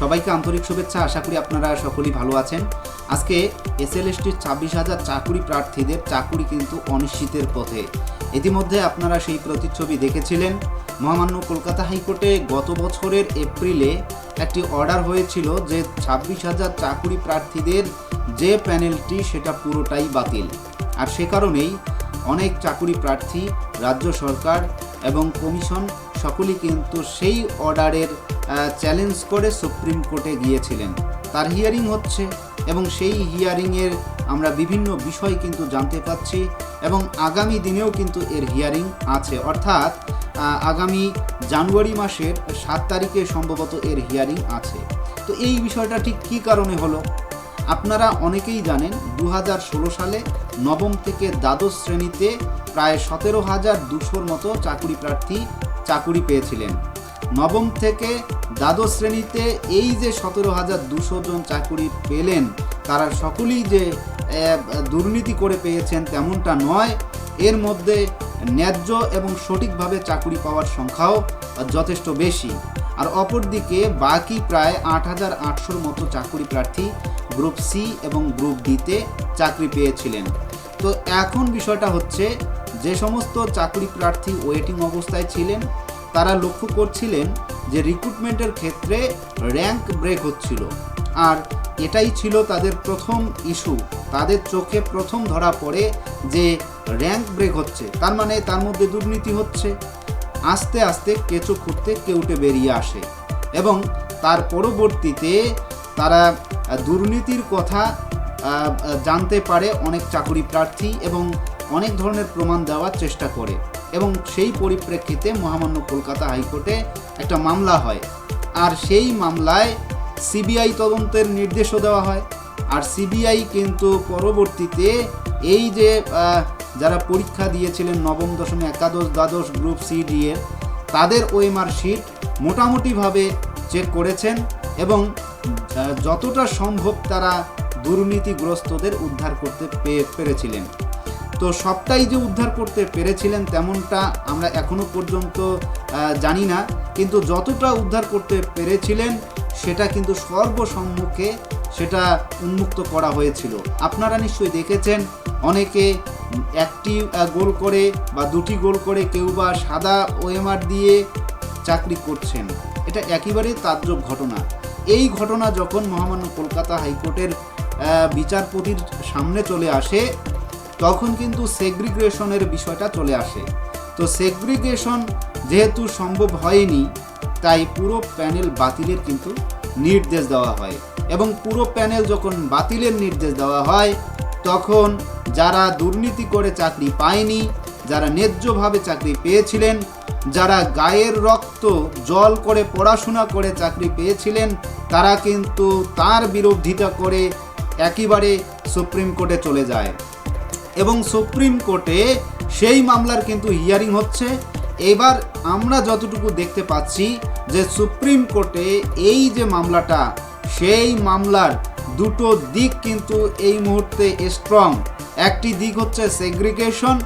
সবাইকে আন্তরিক শুভেচ্ছা। আশা করি আপনারা সকলেই ভালো আছেন। আজকে এসএলএসটির 26,000 চাকুরি প্রার্থীদের চাকুরি কিন্তু অনিশ্চিতের পথে। ইতিমধ্যে আপনারা সেই প্রতিচ্ছবি দেখেছিলেন। মহামান্য কলকাতা হাইকোর্টে গত বছরের এপ্রিলে একটি অর্ডার হয়েছিল যে 26,000 চাকুরি প্রার্থীদের যে প্যানেলটি সেটা পুরোটাই বাতিল। আর সে কারণেই অনেক চাকুরি প্রার্থী, রাজ্য সরকার এবং কমিশন সকলেই কিন্তু সেই অর্ডারের চ্যালেঞ্জ করে সুপ্রিম কোর্টে গিয়েছিলেন। তার হিয়ারিং হচ্ছে এবং সেই হিয়ারিংয়ের আমরা বিভিন্ন বিষয় কিন্তু জানতে পাচ্ছি এবং আগামী দিনেও কিন্তু এর হিয়ারিং আছে, অর্থাৎ আগামী জানুয়ারি মাসের 7 তারিখে সম্ভবত এর হিয়ারিং আছে। তো এই বিষয়টা ঠিক কী কারণে হলো আপনারা অনেকেই জানেন। 2016 সালে নবম থেকে দ্বাদশ শ্রেণীতে প্রায় 17,200 মতো চাকুরি প্রার্থী চাকুরি পেয়েছিলেন। নবম থেকে দ্বাদশ শ্রেণীতে এই যে 17,200 জন চাকুরি পেলেন তারা সকলেই যে দুর্নীতি করে পেয়েছেন তেমনটা নয়। এর মধ্যে ন্যায্য এবং সঠিকভাবে চাকুরি পাওয়ার সংখ্যাও যথেষ্ট বেশি। আর অপরদিকে বাকি প্রায় 8,800 মতো চাকুরি প্রার্থী গ্রুপ সি এবং গ্রুপ ডিতে চাকরি পেয়েছিলেন। তো এখন বিষয়টা হচ্ছে যে সমস্ত চাকরি প্রার্থী ওয়েটিং অবস্থায় ছিলেন তারা লক্ষ্য করছিলেন যে রিক্রুটমেন্টের ক্ষেত্রে র্যাঙ্ক ব্রেক হচ্ছিল, আর এটাই ছিল তাদের প্রথম ইস্যু। তাদের চোখে প্রথম ধরা পড়ে যে র্যাঙ্ক ব্রেক হচ্ছে, তার মানে তার মধ্যে দুর্নীতি হচ্ছে। আস্তে আস্তে কেঁচো খুঁড়তে কেউটে বেরিয়ে আসে এবং তার পরবর্তীতে তারা দুর্নীতির কথা জানতে পারে অনেক চাকুরি প্রার্থী এবং অনেক ধরনের প্রমাণ দেওয়ার চেষ্টা করে এবং সেই পরিপ্রেক্ষিতে মহামান্য কলকাতা হাইকোর্টে একটা মামলা হয়। আর সেই মামলায় সিবিআই তদন্তের নির্দেশও দেওয়া হয়। আর সিবিআই কিন্তু পরবর্তীতে এই যে যারা পরীক্ষা দিয়েছিলেন নবম, দশম, একাদশ, দ্বাদশ গ্রুপ সি ডি এর তাদের ওএমআর শিট মোটামুটিভাবে চেক করেছেন এবং যতটা সম্ভব তারা দুর্নীতিগ্রস্তদের উদ্ধার করতে পেরেছিলেন। তো সবটাই যে উদ্ধার করতে পেরেছিলেন তেমনটা আমরা এখনো পর্যন্ত জানি না, কিন্তু যতটা উদ্ধার করতে পেরেছিলেন সেটা কিন্তু সর্বসম্মুখে সেটা উন্মুক্ত করা হয়েছিল। আপনারা নিশ্চয়ই দেখেছেন অনেকে একটি গোল করে বা দুটি গোল করে, কেউ বা সাদা ওএমআর দিয়ে চাকরি করছেন। এটা একেবারেই তাজ্জব ঘটনা। এই ঘটনা যখন মহামান্য কলকাতা হাইকোর্টের বিচারপতির সামনে চলে আসে তখন কিন্তু সেগ্রিগেশনের বিষয়টা চলে আসে। তো সেগ্রিগেশন যেহেতু সম্ভব হয়নি তাই পুরো প্যানেল বাতিলের কিন্তু নির্দেশ দেওয়া হয় এবং পুরো প্যানেল যখন বাতিলের নির্দেশ দেওয়া হয় তখন যারা দুর্নীতি করে চাকরি পায়নি, যারা ন্যায্যভাবে চাকরি পেয়েছিলেন, যারা গায়ের রক্ত জল করে পড়াশোনা করে চাকরি পেয়েছিলেন তারা কিন্তু তার বিরোধিতা করে একেবারে সুপ্রিম কোর্টে চলে যায় এবং সুপ্রিম কোর্টে সেই মামলার কিন্তু হিয়ারিং হচ্ছে। এবার আমরা যতটুকু দেখতে পাচ্ছি যে সুপ্রিম কোর্টে এই যে মামলাটা, সেই মামলার দুটো দিক কিন্তু এই মুহূর্তে স্ট্রং। একটি দিক হচ্ছে সেগ্রিগেশন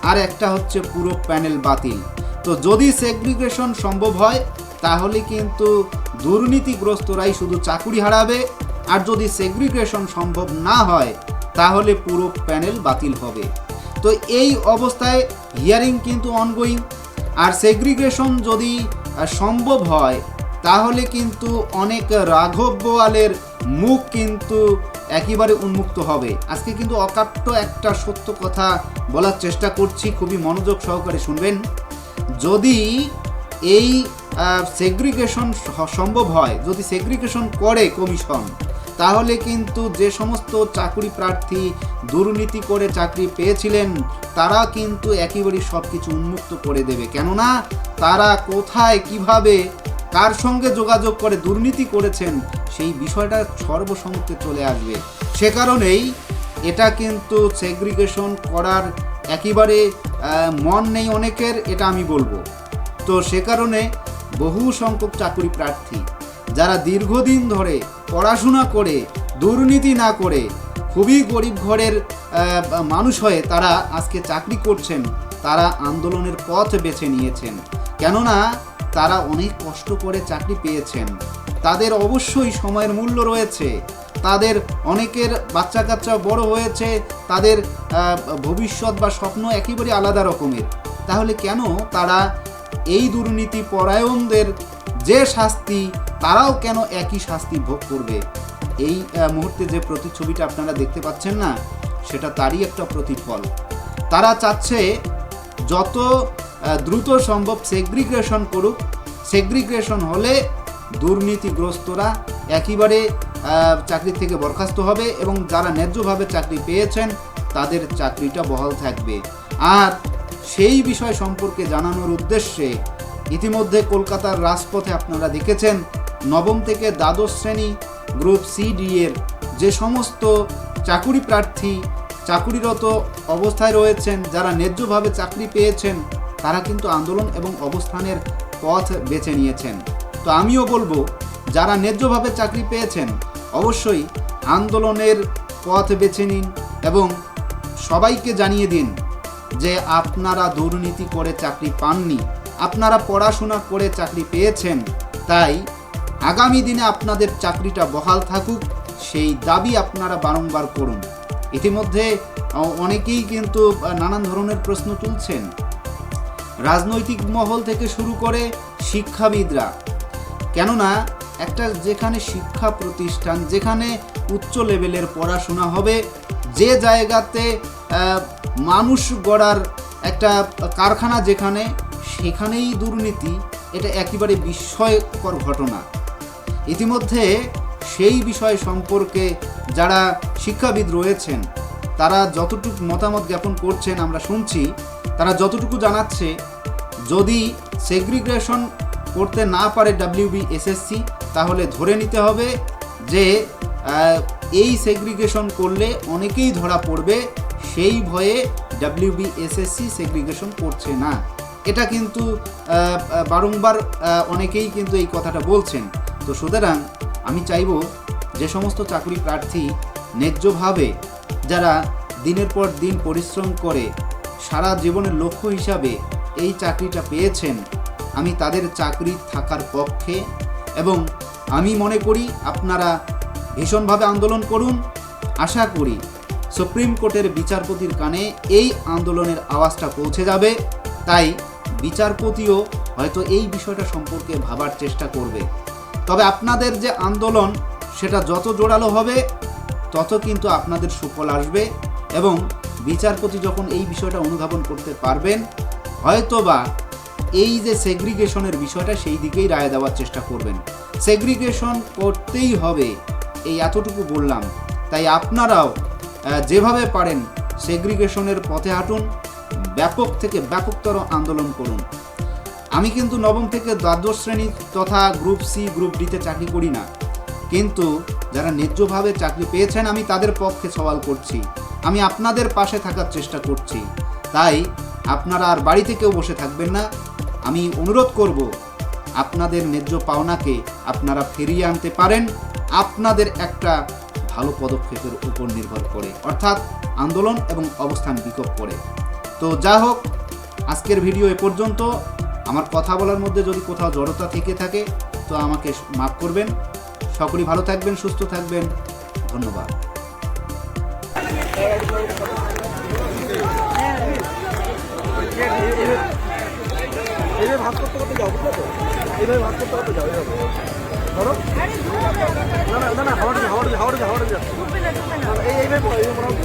আর একটা হচ্ছে পুরো প্যানেল বাতিল। তো যদি সেগ্রিগেশন সম্ভব হয় তাহলে কিন্তু দুর্নীতিগ্রস্তরাই শুধু চাকুরি হারাবে, আর যদি সেগ্রিগেশন সম্ভব না হয় তাহলে পুরো প্যানেল বাতিল হবে। তো এই অবস্থায় হিয়ারিং কিন্তু অনগোয়িং। আর সেগ্রিগেশন যদি সম্ভব হয় তাহলে কিন্তু অনেক রাঘব বোয়ালের মুখ কিন্তু একেবারে উন্মুক্ত হবে। আজকে কিন্তু অকাট্য একটা সত্য কথা বলার চেষ্টা করছি, খুবই মনোযোগ সহকারে শুনবেন। যদি এই সেগ্রিগেশন সম্ভব হয়, যদি সেগ্রিগেশন করে কমিশন, তাহলে কিন্তু যে সমস্ত চাকরি প্রার্থী দুর্নীতি করে চাকরি পেয়েছিলেন তারা কিন্তু একেবারেই সব কিছু উন্মুক্ত করে দেবে। কেননা তারা কোথায়, কিভাবে, কার সঙ্গে যোগাযোগ করে দুর্নীতি করেছেন সেই বিষয়টা সর্বসম্মুখে চলে আসবে। সে কারণেই এটা কিন্তু সেগ্রিগেশন করার একেবারে মন নেই অনেকের, এটা আমি বলবো। তো সে কারণে বহু সংখ্যক চাকরি প্রার্থী যারা দীর্ঘদিন ধরে পড়াশোনা করে দুর্নীতি না করে খুবই গরিব ঘরের মানুষ হয়ে তারা আজকে চাকরি করছেন, তারা আন্দোলনের পথ বেছে নিয়েছেন। কেননা তারা অনেক কষ্ট করে চাকরি পেয়েছেন। তাদের অবশ্যই সময়ের মূল্য রয়েছে, তাদের অনেকের বাচ্চা কাচ্চা বড় হয়েছে, তাদের ভবিষ্যৎ বা স্বপ্ন একেবারে আলাদা রকমের। তাহলে কেন তারা এই দুর্নীতি পরায়ণদের যে শাস্তি, তারাও কেন একই শাস্তি ভোগ করবে? এই মুহূর্তে যে প্রতিচ্ছবিটা আপনারা দেখতে পাচ্ছেন না, সেটা তারই একটা প্রতিফল। তারা চাচ্ছে যত দ্রুত সম্ভব সেগ্রিগেশন করুক, সেগ্রিগেশন হলে দুর্নীতিগ্রস্তরা একেবারে চাকরি থেকে বরখাস্ত হবে এবং যারা ন্যায্যভাবে চাকরি পেয়েছেন তাদের চাকরিটা বহাল থাকবে। আর সেই বিষয় সম্পর্কে জানানোর উদ্দেশ্যে ইতিমধ্যে কলকাতার রাজপথে আপনারা দেখেছেন নবম থেকে দ্বাদশ শ্রেণী গ্রুপ সি ডি এর যে সমস্ত চাকুরি প্রার্থী চাকুরিরত অবস্থায় রয়েছেন, যারা ন্যায্যভাবে চাকরি পেয়েছেন, তারা কিন্তু আন্দোলন এবং অবস্থানের পথ বেছে নিয়েছেন। তো আমিও বলবো, যারা ন্যায্যভাবে চাকরি পেয়েছেন অবশ্যই আন্দোলনের পথ বেছে নিন এবং সবাইকে জানিয়ে দিন যে আপনারা দুর্নীতি করে চাকরি পাননি, আপনারা পড়াশোনা করে চাকরি পেয়েছেন। তাই আগামী দিনে আপনাদের চাকরিটা বহাল থাকুক, সেই দাবি আপনারা বারংবার করুন। ইতিমধ্যে অনেকেই কিন্তু নানান ধরনের প্রশ্ন তুলছেন, রাজনৈতিক মহল থেকে শুরু করে শিক্ষাবিদরা। কেননা একটা যেখানে শিক্ষা প্রতিষ্ঠান, যেখানে উচ্চ লেভেলের পড়াশোনা হবে, যে জায়গাতে মানুষ গড়ার একটা কারখানা যেখানে, সেখানেই দুর্নীতি, এটা একেবারে বিস্ময়কর ঘটনা। ইতিমধ্যে সেই বিষয় সম্পর্কে যারা শিক্ষাবিদ রয়েছেন তারা যতটুকু মতামত জ্ঞাপন করছেন আমরা শুনছি, তারা যতটুকু জানাচ্ছে, যদি সেগ্রিগেশন করতে না পারে WBSSC, তাহলে ধরে নিতে হবে যে এই সেগ্রিগেশন করলে অনেকেই ধরা পড়বে, সেই ভয়ে WBSSC সেগ্রিগেশন করছে না। এটা কিন্তু বারংবার অনেকেই কিন্তু এই কথাটা বলছেন। তো সুতরাং আমি চাইব যে সমস্ত চাকরি প্রার্থী ন্যায্যভাবে যারা দিনের পর দিন পরিশ্রম করে সারা জীবনের লক্ষ্য হিসাবে এই চাকরিটা পেয়েছেন, আমি তাদের চাকরি থাকার পক্ষে এবং আমি মনে করি আপনারা ভীষণভাবে আন্দোলন করুন। আশা করি সুপ্রিম কোর্টের বিচারপতির কানে এই আন্দোলনের আওয়াজটা পৌঁছে যাবে, তাই বিচারপতিও হয়তো এই বিষয়টা সম্পর্কে ভাবার চেষ্টা করবে। তবে আপনাদের যে আন্দোলন সেটা যত জোরালো হবে তত কিন্তু আপনাদের সুফল আসবে এবং বিচারপতি যখন এই বিষয়টা অনুধাবন করতে পারবেন, হয়তোবা এই যে সেগ্রিগেশনের বিষয়টা সেই দিকেই রায় দেওয়ার চেষ্টা করবেন। সেগ্রিগেশন করতেই হবে, এই এতটুকু বললাম। তাই আপনারাও যেভাবে পারেন সেগ্রিগেশনের পথে হাঁটুন, ব্যাপক থেকে ব্যাপকতর আন্দোলন করুন। আমি কিন্তু নবম থেকে দ্বাদশ শ্রেণী তথা গ্রুপ সি গ্রুপ ডিতে চাকরি করি না, কিন্তু যারা ন্যায্যভাবে চাকরি পেয়েছেন আমি তাদের পক্ষে সওয়াল করছি, আমি আপনাদের পাশে থাকার চেষ্টা করছি। তাই আপনারা আর বাড়িতে কেউ বসে থাকবেন না। আমি অনুরোধ করব আপনাদের ন্যায্য পাওনাকে আপনারা ফিরিয়ে আনতে পারেন আপনাদের একটা ভালো পদক্ষেপের উপর নির্ভর করে, অর্থাৎ আন্দোলন এবং অবস্থান বিক্ষোভ করে। তো যা হোক, আজকের ভিডিও এ পর্যন্ত। আমার কথা বলার মধ্যে যদি কোথাও জড়তা থেকে থাকে তো আমাকে মাফ করবেন। সকলেই ভালো থাকবেন, সুস্থ থাকবেন। ধন্যবাদ। এইভাবে ভাগ করতে করতে যাও, বুঝলো তো? এইভাবে ভাগ করতে করতে যাও, ধরো। না না না না, হাওয়াটা যা এইভাবে মোটামুটি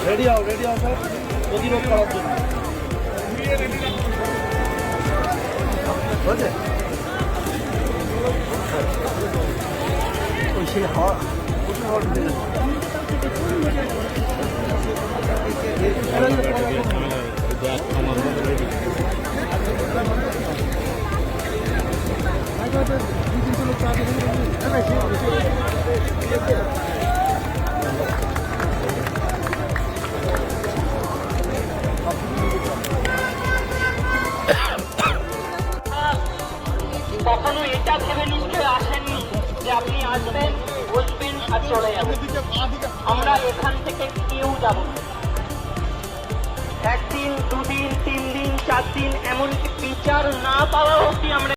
রেডি হও স্যার, প্রতিরোধ করার জন্য। ওই সেই হাওয়া প্রচুর হাওয়া ঢুকে কখনো এটা ভেবে নিশ্চয় আসেননি আপনি আসবেন, বসবেন আর চলে যাবেন। আমরা এখান থেকে কেউ যাব না। একদিন, দুদিন, 3 দিন, 4 দিন, এমনকি বিচার না পাওয়া অবধি আমরা